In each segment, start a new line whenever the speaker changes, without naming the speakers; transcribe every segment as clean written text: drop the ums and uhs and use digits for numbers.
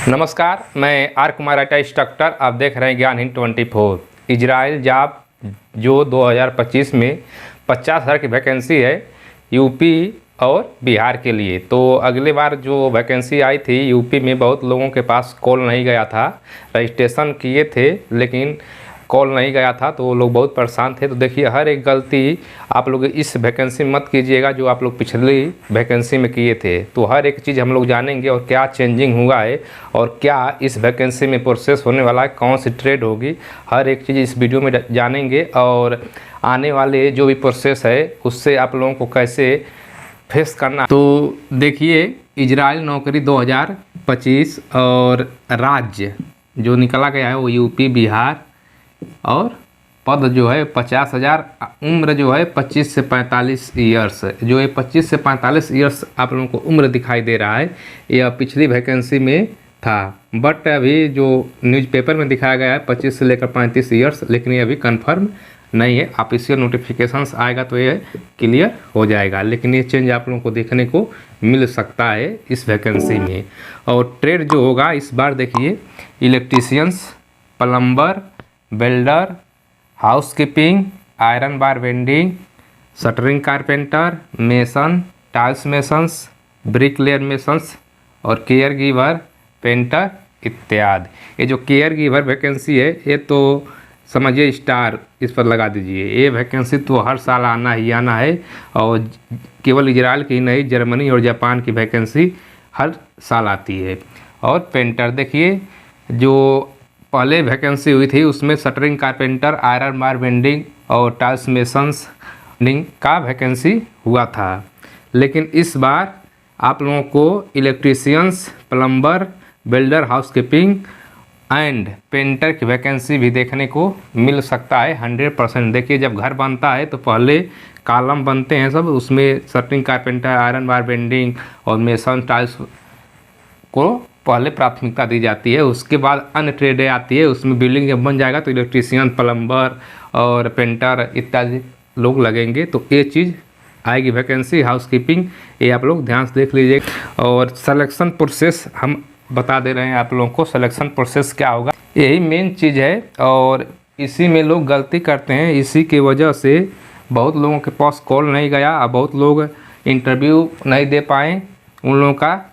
नमस्कार, मैं are Kumar IT instructor. आप देख रहे हैं ज्ञान हिंद 24। इजराइल जॉब जो 2025 में 50,000 की वैकेंसी है यूपी और बिहार के लिए। तो अगले बार जो वैकेंसी आई थी यूपी में बहुत लोगों के पास कॉल नहीं गया था, रजिस्ट्रेशन किए थे लेकिन कॉल नहीं गया था, तो वो लोग बहुत परेशान थे। तो देखिए, हर एक गलती आप लोग इस वैकेंसी में मत कीजिएगा जो आप लोग पिछली वैकेंसी में किए थे। तो हर एक चीज़ हम लोग जानेंगे और क्या चेंजिंग हुआ है और क्या इस वैकेंसी में प्रोसेस होने वाला है, कौन सी ट्रेड होगी, हर एक चीज़ इस वीडियो में जानेंगे। और आने वाले जो भी प्रोसेस है उससे आप लोगों को कैसे फेस करना। तो देखिए, इजराइल नौकरी 2025 और राज्य जो निकला गया है वो यूपी बिहार, और पद जो है 50,000। उम्र जो है 25 से 45 ईयर्स। जो ये 25 से 45 ईयर्स आप लोगों को उम्र दिखाई दे रहा है, यह पिछली वैकेंसी में था, बट अभी जो न्यूज़पेपर में दिखाया गया है 25 से लेकर 35 ईयर्स, लेकिन ये अभी कंफर्म नहीं है। ऑफिशियल नोटिफिकेशंस आएगा तो ये क्लियर हो जाएगा, लेकिन ये चेंज आप लोगों को देखने को मिल सकता है इस वैकेंसी में। और ट्रेड जो होगा इस बार देखिए, electricians, plumber, welder, housekeeping, iron bar vending, shuttering carpenter, mason, tiles masons, bricklayer masons और केयर गिवर, पेंटर इत्यादि। ये जो केयर गिवर वैकेंसी है ये तो समझिए स्टार इस पर लगा दीजिए। ये वैकेंसी तो हर साल आना ही आना है, और केवल इजराइल की नहीं, जर्मनी और जापान की वैकेंसी हर साल आती है। और पेंटर देखिए, जो पहले वैकेंसी हुई थी उसमें shuttering carpenter, iron bar vending और टाइल्स मेसन्स का वैकेंसी हुआ था, लेकिन इस बार आप लोगों को electricians, plumber, welder, housekeeping and painter की वैकेंसी भी देखने को मिल सकता है 100%। देखिए, जब घर बनता है तो पहले कॉलम बनते हैं सब, उसमें shuttering carpenter, iron bar vending और मेसन टाइल्स को पहले प्राथमिकता दी जाती है। उसके बाद अन्य ट्रेडें आती है, उसमें बिल्डिंग जब बन जाएगा तो इलेक्ट्रीशियन, प्लम्बर और पेंटर इत्यादि लोग लगेंगे। तो ये चीज़ आएगी वैकेंसी। हाउसकीपिंग ये आप लोग ध्यान से देख लीजिए। और सिलेक्शन प्रोसेस हम बता दे रहे हैं आप लोगों को, सिलेक्शन प्रोसेस क्या होगा, यही मेन चीज़ है। और इसी में लोग गलती करते हैं, इसी की वजह से बहुत लोगों के पास कॉल नहीं गया और बहुत लोग इंटरव्यू नहीं दे पाए, उन लोगों का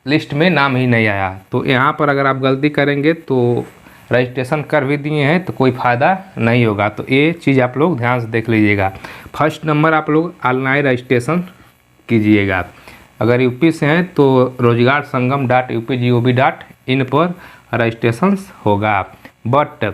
लिस्ट में नाम ही नहीं आया। तो यहाँ पर अगर आप गलती करेंगे तो रजिस्ट्रेशन कर भी दिए हैं तो कोई फ़ायदा नहीं होगा। तो ये चीज़ आप लोग ध्यान से देख लीजिएगा। फर्स्ट नंबर आप लोग ऑनलाइन रजिस्ट्रेशन कीजिएगा। अगर यूपी से हैं तो रोजगार संगम .upgov.in पर रजिस्ट्रेशन होगा। बट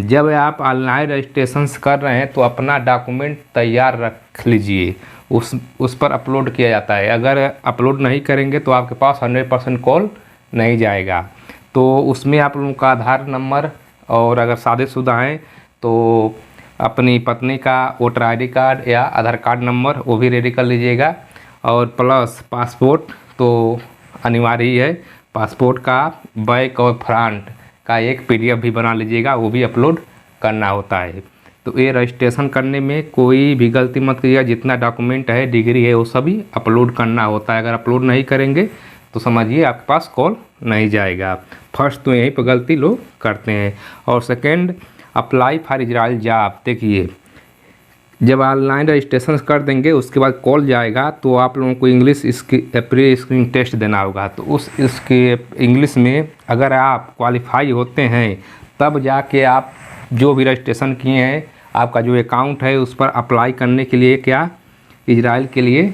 जब आप ऑनलाइन रजिस्ट्रेशन कर रहे हैं तो अपना डॉक्यूमेंट तैयार रख लीजिए, उस पर अपलोड किया जाता है। अगर अपलोड नहीं करेंगे तो आपके पास 100% कॉल नहीं जाएगा। तो उसमें आप लोगों का आधार नंबर, और अगर शादीशुदा हैं तो अपनी पत्नी का वोटर ID कार्ड या आधार कार्ड नंबर वो भी रेडी कर लीजिएगा। और प्लस पासपोर्ट तो अनिवार्य ही है, पासपोर्ट का बैक और फ्रंट का एक PDF भी बना लीजिएगा, वो भी अपलोड करना होता है। तो ये रजिस्ट्रेशन करने में कोई भी गलती मत करिएगा, जितना डॉक्यूमेंट है, डिग्री है, वो सभी अपलोड करना होता है। अगर अपलोड नहीं करेंगे तो समझिए आपके पास कॉल नहीं जाएगा। फर्स्ट तो यहीं पर गलती लोग करते हैं। और second, apply for Israel job. देखिए, जब ऑनलाइन रजिस्ट्रेशन कर देंगे उसके बाद कॉल जाएगा तो आप लोगों को इंग्लिश प्री स्क्रीनिंग टेस्ट देना होगा। तो इसके इंग्लिश में अगर आप क्वालिफाई होते हैं तब जाके आप जो भी रजिस्ट्रेशन किए हैं, आपका जो अकाउंट है उस पर अप्लाई करने के लिए क्या इजराइल के लिए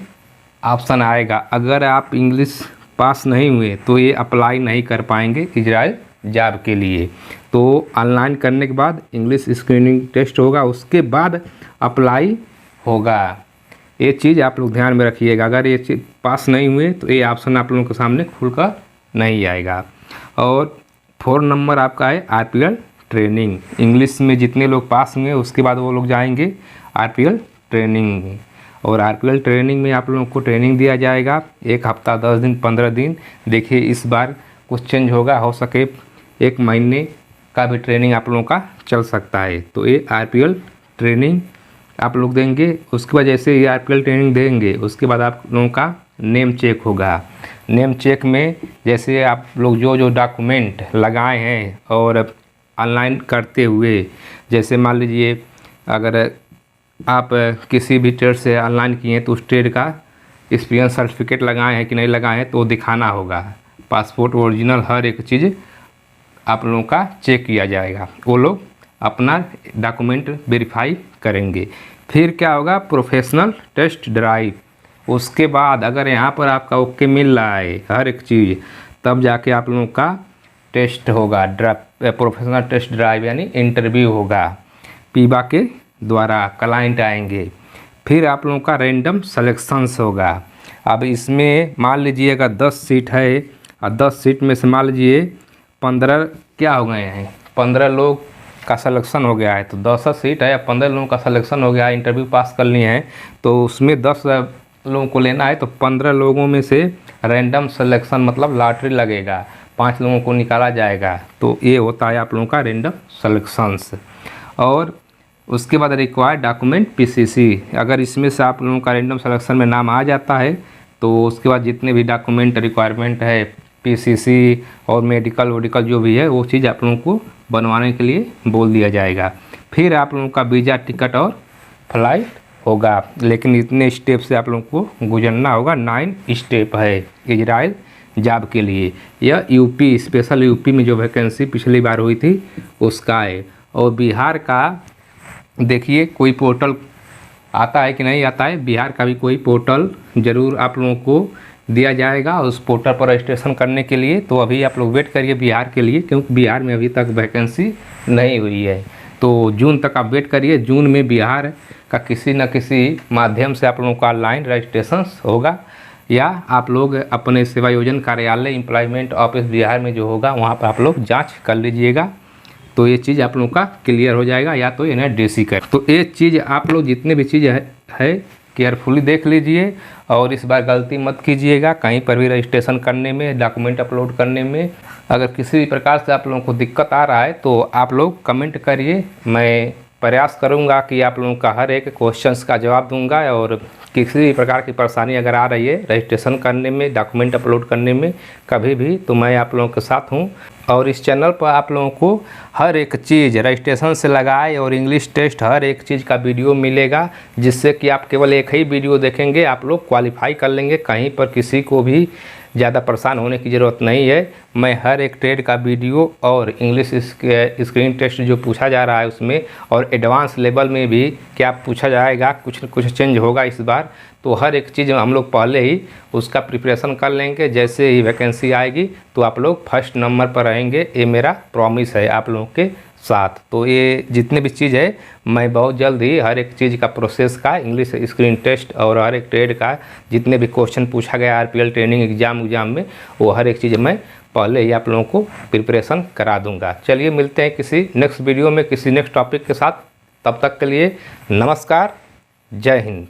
ऑप्शन आएगा। अगर आप इंग्लिश पास नहीं हुए तो ये अप्लाई नहीं कर पाएंगे इजराइल जॉब के लिए। तो ऑनलाइन करने के बाद इंग्लिश स्क्रीनिंग टेस्ट होगा, उसके बाद अप्लाई होगा। ये चीज़ आप लोग ध्यान में रखिएगा। अगर ये चीज़ पास नहीं हुए तो ये ऑप्शन आप लोगों के सामने खुलकर नहीं आएगा। और 4 नंबर आपका है RPL ट्रेनिंग। इंग्लिश में जितने लोग पास हुए उसके बाद वो लोग जाएंगे RPL ट्रेनिंग में। और RPL ट्रेनिंग में आप लोगों को ट्रेनिंग दिया जाएगा 1 हफ्ता, 10 दिन, 15 दिन। देखिए, इस बार कुछ चेंज होगा, हो सके 1 महीने का भी ट्रेनिंग आप लोगों का चल सकता है। तो ये RPL ट्रेनिंग आप लोग देंगे। उसके बाद जैसे ये RPL ट्रेनिंग देंगे उसके बाद आप लोगों का नेम चेक होगा। नेम चेक में जैसे आप लोग जो जो डॉक्यूमेंट लगाए हैं और ऑनलाइन करते हुए, जैसे मान लीजिए अगर आप किसी भी ट्रेड से ऑनलाइन किए हैं तो उस ट्रेड का एक्सपीरियंस सर्टिफिकेट लगाए हैं कि नहीं लगाए हैं तो दिखाना होगा। पासपोर्ट ओरिजिनल हर एक चीज़ आप लोगों का चेक किया जाएगा, वो लोग अपना डॉक्यूमेंट वेरीफाई करेंगे। फिर क्या होगा, प्रोफेशनल टेस्ट ड्राइव। उसके बाद अगर यहाँ पर आपका ओके मिल रहा है हर एक चीज़, तब जाके आप लोगों का टेस्ट होगा, प्रोफेशनल टेस्ट ड्राइव यानी इंटरव्यू होगा। पीबा के द्वारा क्लाइंट आएंगे। फिर आप लोगों का रैंडम सिलेक्शंस होगा। अब इसमें मान लीजिएगा 10 सीट है और 10 सीट में से मान लीजिए 15 क्या हो गए हैं, 15 लोग का सिलेक्शन हो गया है। तो 10 सीट है या 15 लोगों का सिलेक्शन हो गया है, इंटरव्यू पास कर लिए हैं, तो उसमें 10 लोगों को लेना है। तो 15 लोगों में से रैंडम सिलेक्शन मतलब लॉटरी लगेगा, 5 लोगों को निकाला जाएगा। तो ये होता है आप लोगों का रैंडम सिलेक्शंस। और उसके बाद रिक्वायर्ड डॉक्यूमेंट पीसीसी। अगर इसमें से आप लोगों का रैंडम सिलेक्शन में नाम आ जाता है तो उसके बाद जितने भी डॉक्यूमेंट रिक्वायरमेंट है पीसीसी और मेडिकल वोडिकल जो भी है वो चीज़ आप लोगों को बनवाने के लिए बोल दिया जाएगा। फिर आप लोगों का वीज़ा टिकट और फ्लाइट होगा। लेकिन इतने स्टेप से आप लोगों को गुजरना होगा। 9 स्टेप है इजराइल जॉब के लिए। यह यूपी स्पेशल यूपी में जो वैकेंसी पिछली बार हुई थी उसका है। और बिहार का देखिए कोई पोर्टल आता है कि नहीं आता है, बिहार का भी कोई पोर्टल ज़रूर आप लोगों को दिया जाएगा उस पोर्टल पर रजिस्ट्रेशन करने के लिए। तो अभी आप लोग वेट करिए बिहार के लिए, क्योंकि बिहार में अभी तक वैकेंसी नहीं हुई है। तो जून तक आप वेट करिए, जून में बिहार का किसी न किसी माध्यम से आप लोगों का ऑनलाइन रजिस्ट्रेशन होगा, या आप लोग अपने सेवायोजन कार्यालय एम्प्लॉयमेंट ऑफिस बिहार में जो होगा वहाँ पर आप लोग जाँच कर लीजिएगा। तो ये चीज़ आप लोगों का क्लियर हो जाएगा, या तो NIDC कर। तो ये चीज़ आप लोग जितने भी चीज़ है केयरफुली देख लीजिए और इस बार गलती मत कीजिएगा कहीं पर भी रजिस्ट्रेशन करने में, डॉक्यूमेंट अपलोड करने में। अगर किसी भी प्रकार से आप लोगों को दिक्कत आ रहा है तो आप लोग कमेंट करिए, मैं प्रयास करूंगा कि आप लोगों का हर एक क्वेश्चंस का जवाब दूंगा। और किसी भी प्रकार की परेशानी अगर आ रही है रजिस्ट्रेशन करने में, डॉक्यूमेंट अपलोड करने में कभी भी, तो मैं आप लोगों के साथ हूं। और इस चैनल पर आप लोगों को हर एक चीज़ रजिस्ट्रेशन से लगाए और इंग्लिश टेस्ट हर एक चीज़ का वीडियो मिलेगा, जिससे कि आप केवल एक ही वीडियो देखेंगे आप लोग क्वालिफाई कर लेंगे। कहीं पर किसी को भी ज़्यादा परेशान होने की ज़रूरत नहीं है। मैं हर एक ट्रेड का वीडियो और इंग्लिश स्क्रीन टेस्ट जो पूछा जा रहा है उसमें, और एडवांस लेवल में भी क्या पूछा जाएगा, कुछ चेंज होगा इस बार। तो हर एक चीज़ हम लोग पहले ही उसका प्रिपरेशन कर लेंगे। जैसे ही वैकेंसी आएगी तो आप लोग फर्स्ट नंबर पर रहेंगे, ये मेरा प्रॉमिस है आप लोगों के साथ। तो ये जितने भी चीज़ है मैं बहुत जल्द ही हर एक चीज़ का प्रोसेस का इंग्लिश स्क्रीन टेस्ट और हर एक ट्रेड का जितने भी क्वेश्चन पूछा गया RPL ट्रेनिंग एग्जाम में, वो हर एक चीज़ मैं पहले ही आप लोगों को प्रिपरेशन करा दूंगा। चलिए मिलते हैं किसी नेक्स्ट वीडियो में किसी नेक्स्ट टॉपिक के साथ। तब तक के लिए नमस्कार, जय हिंद।